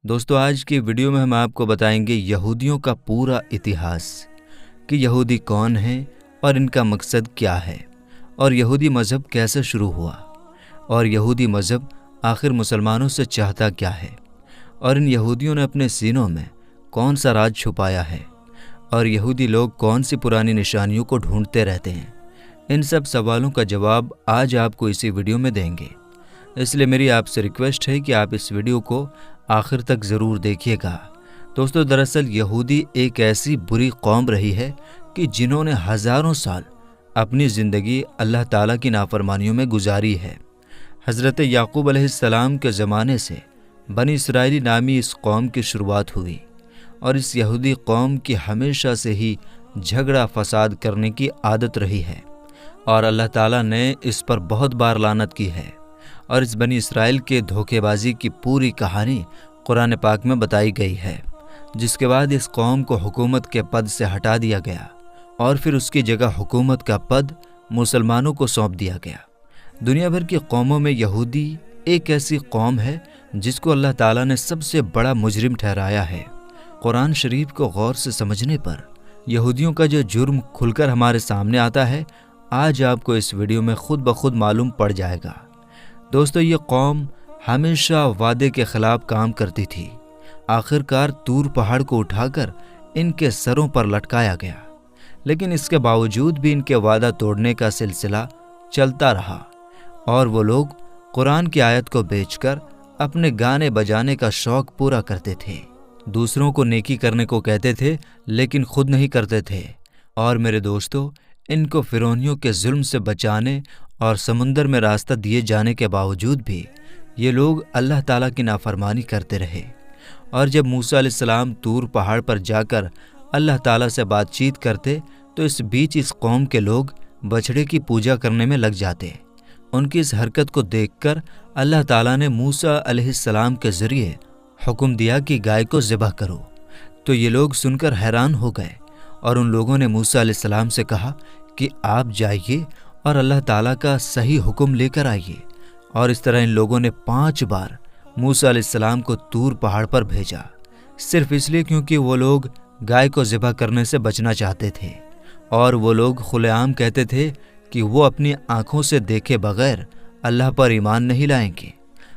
دوستو آج کی ویڈیو میں ہم آپ کو بتائیں گے یہودیوں کا پورا اتہاس کہ یہودی کون ہیں اور ان کا مقصد کیا ہے اور یہودی مذہب کیسے شروع ہوا اور یہودی مذہب آخر مسلمانوں سے چاہتا کیا ہے اور ان یہودیوں نے اپنے سینوں میں کون سا راز چھپایا ہے اور یہودی لوگ کون سی پرانی نشانیوں کو ڈھونڈتے رہتے ہیں۔ ان سب سوالوں کا جواب آج آپ کو اسی ویڈیو میں دیں گے، اس لیے میری آپ سے ریکویسٹ ہے کہ آپ اس ویڈیو کو آخر تک ضرور دیکھیے گا۔ دوستو دراصل یہودی ایک ایسی بری قوم رہی ہے کہ جنہوں نے ہزاروں سال اپنی زندگی اللہ تعالیٰ کی نافرمانیوں میں گزاری ہے۔ حضرت یعقوب علیہ السلام کے زمانے سے بنی اسرائیلی نامی اس قوم کی شروعات ہوئی اور اس یہودی قوم کی ہمیشہ سے ہی جھگڑا فساد کرنے کی عادت رہی ہے اور اللہ تعالیٰ نے اس پر بہت بار لعنت کی ہے، اور اس بنی اسرائیل کے دھوکے بازی کی پوری کہانی قرآن پاک میں بتائی گئی ہے، جس کے بعد اس قوم کو حکومت کے پد سے ہٹا دیا گیا اور پھر اس کی جگہ حکومت کا پد مسلمانوں کو سونپ دیا گیا۔ دنیا بھر کی قوموں میں یہودی ایک ایسی قوم ہے جس کو اللہ تعالیٰ نے سب سے بڑا مجرم ٹھہرایا ہے۔ قرآن شریف کو غور سے سمجھنے پر یہودیوں کا جو جرم کھل کر ہمارے سامنے آتا ہے، آج آپ کو اس ویڈیو میں خود بخود معلوم پڑ جائے گا۔ دوستو یہ قوم ہمیشہ وعدے کے خلاف کام کرتی تھی۔ آخرکار طور پہاڑ کو اٹھا کر ان کے سروں پر لٹکایا گیا، لیکن اس کے باوجود بھی ان کے وعدہ توڑنے کا سلسلہ چلتا رہا اور وہ لوگ قرآن کی آیت کو بیچ کر اپنے گانے بجانے کا شوق پورا کرتے تھے، دوسروں کو نیکی کرنے کو کہتے تھے لیکن خود نہیں کرتے تھے۔ اور میرے دوستو ان کو فرعونیوں کے ظلم سے بچانے اور سمندر میں راستہ دیے جانے کے باوجود بھی یہ لوگ اللہ تعالیٰ کی نافرمانی کرتے رہے، اور جب موسیٰ علیہ السلام طور پہاڑ پر جا کر اللہ تعالیٰ سے بات چیت کرتے تو اس بیچ اس قوم کے لوگ بچھڑے کی پوجا کرنے میں لگ جاتے۔ ان کی اس حرکت کو دیکھ کر اللہ تعالیٰ نے موسیٰ علیہ السلام کے ذریعے حکم دیا کہ گائے کو ذبح کرو، تو یہ لوگ سن کر حیران ہو گئے اور ان لوگوں نے موسیٰ علیہ السلام سے کہا کہ آپ جائیے اور اللہ تعالیٰ کا صحیح حکم لے کر آئیے، اور اس طرح ان لوگوں نے 5 بار موسیٰ علیہ السلام کو طور پہاڑ پر بھیجا، صرف اس لیے کیونکہ وہ لوگ گائے کو ذبح کرنے سے بچنا چاہتے تھے، اور وہ لوگ کھلے عام کہتے تھے کہ وہ اپنی آنکھوں سے دیکھے بغیر اللہ پر ایمان نہیں لائیں گے۔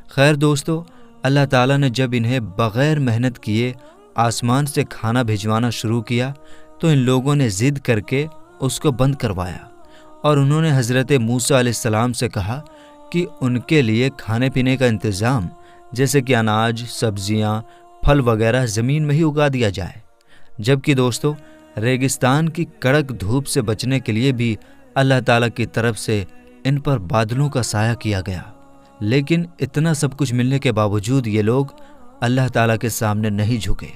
خیر دوستو، اللہ تعالیٰ نے جب انہیں بغیر محنت کیے آسمان سے کھانا بھیجوانا شروع کیا تو ان لوگوں نے ضد کر کے اس کو بند کروایا، اور انہوں نے حضرت موسیٰ علیہ السلام سے کہا کہ ان کے لیے کھانے پینے کا انتظام جیسے کہ اناج، سبزیاں، پھل وغیرہ زمین میں ہی اگا دیا جائے۔ جبکہ دوستو ریگستان کی کڑک دھوپ سے بچنے کے لیے بھی اللہ تعالیٰ کی طرف سے ان پر بادلوں کا سایہ کیا گیا، لیکن اتنا سب کچھ ملنے کے باوجود یہ لوگ اللہ تعالیٰ کے سامنے نہیں جھکے۔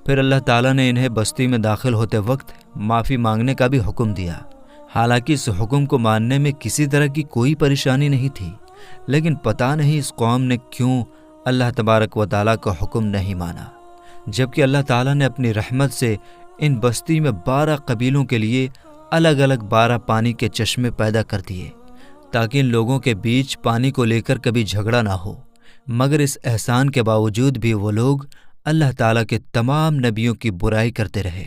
پھر اللہ تعالیٰ نے انہیں بستی میں داخل ہوتے وقت معافی مانگنے کا بھی حکم دیا، حالانکہ اس حکم کو ماننے میں کسی طرح کی کوئی پریشانی نہیں تھی، لیکن پتہ نہیں اس قوم نے کیوں اللہ تبارک و تعالیٰ کا حکم نہیں مانا، جبکہ اللہ تعالیٰ نے اپنی رحمت سے ان بستی میں 12 قبیلوں کے لیے الگ الگ 12 پانی کے چشمے پیدا کر دیے تاکہ ان لوگوں کے بیچ پانی کو لے کر کبھی جھگڑا نہ ہو۔ مگر اس احسان کے باوجود بھی وہ لوگ اللہ تعالیٰ کے تمام نبیوں کی برائی کرتے رہے،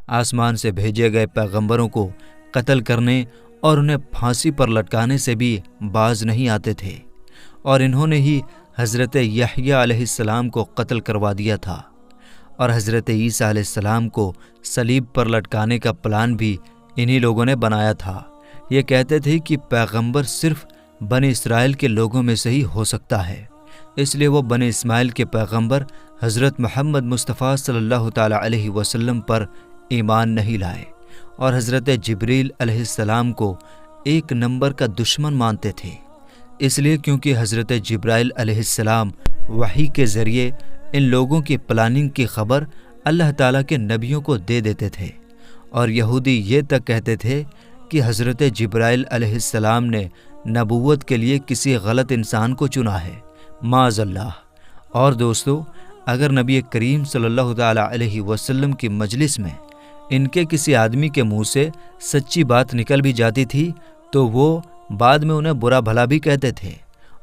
آسمان سے بھیجے گئے پیغمبروں کو قتل کرنے اور انہیں پھانسی پر لٹکانے سے بھی باز نہیں آتے تھے، اور انہوں نے ہی حضرت یحییٰ علیہ السلام کو قتل کروا دیا تھا، اور حضرت عیسیٰ علیہ السلام کو صلیب پر لٹکانے کا پلان بھی انہی لوگوں نے بنایا تھا۔ یہ کہتے تھے کہ پیغمبر صرف بنی اسرائیل کے لوگوں میں سے ہی ہو سکتا ہے، اس لیے وہ بنی اسماعیل کے پیغمبر حضرت محمد مصطفیٰ صلی اللہ تعالیٰ علیہ وسلم پر ایمان نہیں لائے، اور حضرت جبریل علیہ السلام کو 1 نمبر کا دشمن مانتے تھے، اس لیے کیونکہ حضرت جبرائیل علیہ السلام وحی کے ذریعے ان لوگوں کی پلاننگ کی خبر اللہ تعالیٰ کے نبیوں کو دے دیتے تھے، اور یہودی یہ تک کہتے تھے کہ حضرت جبرائیل علیہ السلام نے نبوت کے لیے کسی غلط انسان کو چنا ہے، معاذ اللہ۔ اور دوستو اگر نبی کریم صلی اللہ تعالیٰ علیہ وسلم کی مجلس میں ان کے کسی آدمی کے منہ سے سچی بات نکل بھی جاتی تھی تو وہ بعد میں انہیں برا بھلا بھی کہتے تھے،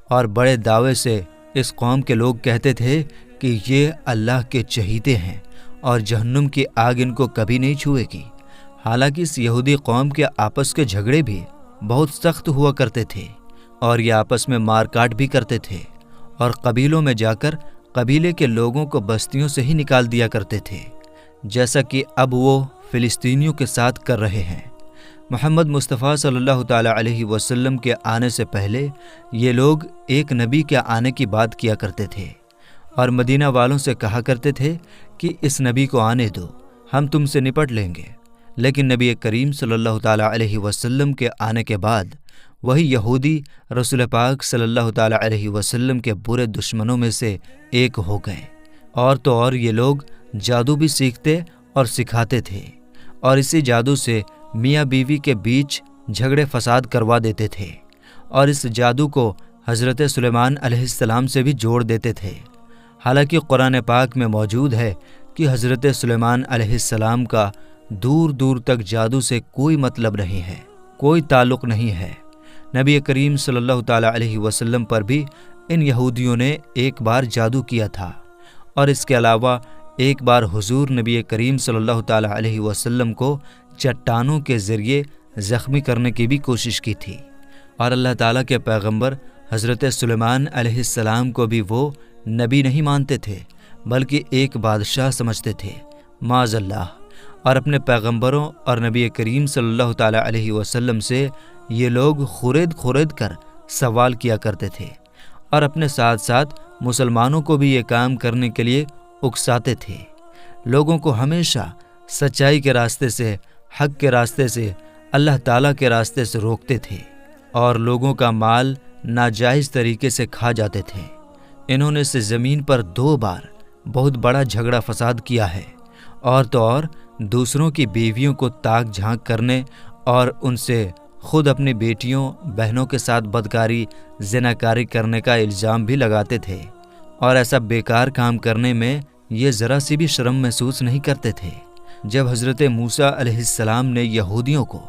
اور بڑے دعوے سے اس قوم کے لوگ کہتے تھے کہ یہ اللہ کے چہیتے ہیں اور جہنم کی آگ ان کو کبھی نہیں چھوئے گی۔ حالانکہ اس یہودی قوم کے آپس کے جھگڑے بھی بہت سخت ہوا کرتے تھے اور یہ آپس میں مار کاٹ بھی کرتے تھے اور قبیلوں میں جا کر قبیلے کے لوگوں کو بستیوں سے ہی نکال دیا کرتے تھے، جیسا کہ اب وہ فلسطینیوں کے ساتھ کر رہے ہیں۔ محمد مصطفیٰ صلی اللہ تعالیٰ علیہ وسلم کے آنے سے پہلے یہ لوگ ایک نبی کے آنے کی بات کیا کرتے تھے اور مدینہ والوں سے کہا کرتے تھے کہ اس نبی کو آنے دو، ہم تم سے نپٹ لیں گے۔ لیکن نبی کریم صلی اللہ تعالیٰ علیہ وسلم کے آنے کے بعد وہی یہودی رسول پاک صلی اللہ تعالیٰ علیہ وسلم کے برے دشمنوں میں سے ایک ہو گئے، اور تو اور یہ لوگ جادو بھی سیکھتے اور سکھاتے تھے اور اسی جادو سے میاں بیوی کے بیچ جھگڑے فساد کروا دیتے تھے اور اس جادو کو حضرت سلیمان علیہ السلام سے بھی جوڑ دیتے تھے۔ حالانکہ قرآن پاک میں موجود ہے کہ حضرت سلیمان علیہ السلام کا دور دور تک جادو سے کوئی مطلب نہیں ہے، کوئی تعلق نہیں ہے۔ نبی کریم صلی اللہ تعالیٰ علیہ وسلم پر بھی ان یہودیوں نے ایک بار جادو کیا تھا، اور اس کے علاوہ ایک بار حضور نبی کریم صلی اللہ تعالیٰ علیہ وسلم کو چٹانوں کے ذریعے زخمی کرنے کی بھی کوشش کی تھی، اور اللہ تعالیٰ کے پیغمبر حضرت سلیمان علیہ السلام کو بھی وہ نبی نہیں مانتے تھے بلکہ ایک بادشاہ سمجھتے تھے، معاذ اللہ۔ اور اپنے پیغمبروں اور نبی کریم صلی اللہ تعالیٰ علیہ وسلم سے یہ لوگ خورد کر سوال کیا کرتے تھے، اور اپنے ساتھ ساتھ مسلمانوں کو بھی یہ کام کرنے کے لیے اکساتے تھے۔ لوگوں کو ہمیشہ سچائی کے راستے سے، حق کے راستے سے، اللہ تعالیٰ کے راستے سے روکتے تھے اور لوگوں کا مال ناجائز طریقے سے کھا جاتے تھے۔ انہوں نے اس زمین پر 2 بار بہت بڑا جھگڑا فساد کیا ہے، اور تو اور دوسروں کی بیویوں کو تاک جھانک کرنے اور ان سے خود اپنی بیٹیوں بہنوں کے ساتھ بدکاری زناکاری کرنے کا الزام بھی لگاتے تھے، اور ایسا بیکار کام کرنے میں یہ ذرا سی بھی شرم محسوس نہیں کرتے تھے۔ جب حضرت موسیٰ علیہ السلام نے یہودیوں کو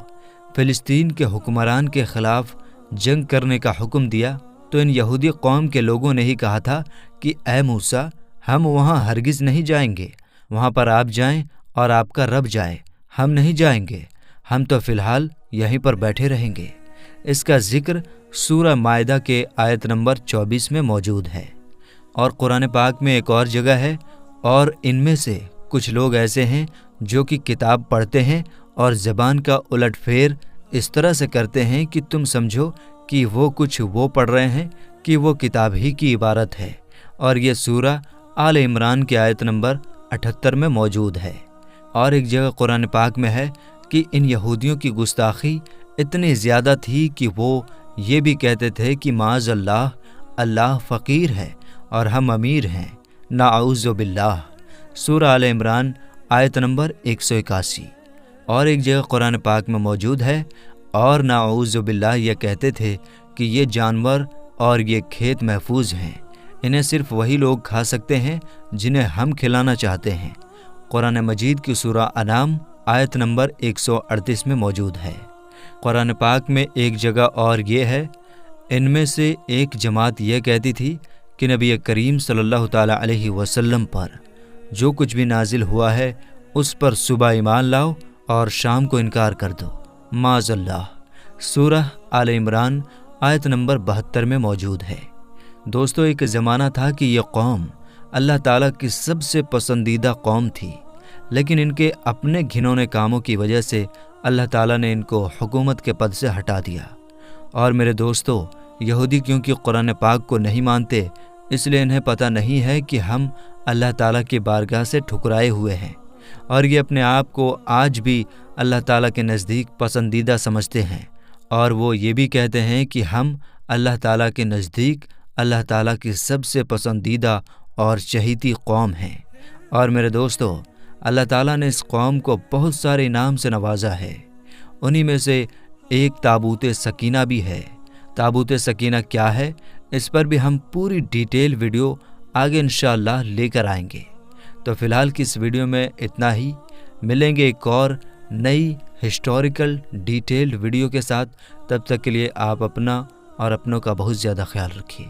فلسطین کے حکمران کے خلاف جنگ کرنے کا حکم دیا تو ان یہودی قوم کے لوگوں نے ہی کہا تھا کہ اے موسیٰ، ہم وہاں ہرگز نہیں جائیں گے، وہاں پر آپ جائیں اور آپ کا رب جائے، ہم نہیں جائیں گے، ہم تو فی الحال یہیں پر بیٹھے رہیں گے۔ اس کا ذکر سورہ مائدہ کے آیت نمبر 24 میں موجود ہے، اور قرآن پاک میں ایک اور جگہ ہے، اور ان میں سے کچھ لوگ ایسے ہیں جو کہ کتاب پڑھتے ہیں اور زبان کا الٹ پھیر اس طرح سے کرتے ہیں کہ تم سمجھو کہ وہ کچھ وہ پڑھ رہے ہیں کہ وہ کتاب ہی کی عبارت ہے، اور یہ سورہ آل عمران کی آیت نمبر 78 میں موجود ہے۔ اور ایک جگہ قرآن پاک میں ہے کہ ان یہودیوں کی گستاخی اتنی زیادہ تھی کہ وہ یہ بھی کہتے تھے کہ معاذ اللہ، اللہ فقیر ہے اور ہم امیر ہیں، نعوذ باللہ۔ سورہ آل عمران آیت نمبر 181۔ اور ایک جگہ قرآن پاک میں موجود ہے، اور نعوذ باللہ یہ کہتے تھے کہ یہ جانور اور یہ کھیت محفوظ ہیں، انہیں صرف وہی لوگ کھا سکتے ہیں جنہیں ہم کھلانا چاہتے ہیں۔ قرآن مجید کی سورہ انعام آیت نمبر 138 میں موجود ہے۔ قرآن پاک میں ایک جگہ اور یہ ہے، ان میں سے ایک جماعت یہ کہتی تھی کہ نبی کریم صلی اللہ تعالیٰ علیہ وسلم پر جو کچھ بھی نازل ہوا ہے اس پر صبح ایمان لاؤ اور شام کو انکار کر دو، معاذ اللہ۔ سورہ آل عمران آیت نمبر 72 میں موجود ہے۔ دوستو، ایک زمانہ تھا کہ یہ قوم اللہ تعالیٰ کی سب سے پسندیدہ قوم تھی، لیکن ان کے اپنے گھنونے کاموں کی وجہ سے اللہ تعالیٰ نے ان کو حکومت کے پد سے ہٹا دیا۔ اور میرے دوستو، یہودی کیونکہ قرآن پاک کو نہیں مانتے، اس لیے انہیں پتہ نہیں ہے کہ ہم اللہ تعالیٰ کی بارگاہ سے ٹھکرائے ہوئے ہیں، اور یہ اپنے آپ کو آج بھی اللہ تعالیٰ کے نزدیک پسندیدہ سمجھتے ہیں، اور وہ یہ بھی کہتے ہیں کہ ہم اللہ تعالیٰ کے نزدیک اللہ تعالیٰ کی سب سے پسندیدہ اور چہیتی قوم ہیں۔ اور میرے دوستو، اللہ تعالیٰ نے اس قوم کو بہت سارے انعام سے نوازا ہے، انہی میں سے ایک تابوت سکینہ بھی ہے۔ تابوت سکینہ کیا ہے، اس پر بھی ہم پوری ڈیٹیل ویڈیو آگے انشاءاللہ لے کر آئیں گے۔ تو فی الحال کی اس ویڈیو میں اتنا ہی، ملیں گے ایک اور نئی ہسٹوریکل ڈیٹیلڈ ویڈیو کے ساتھ۔ تب تک کے لیے آپ اپنا اور اپنوں کا بہت زیادہ خیال رکھیے۔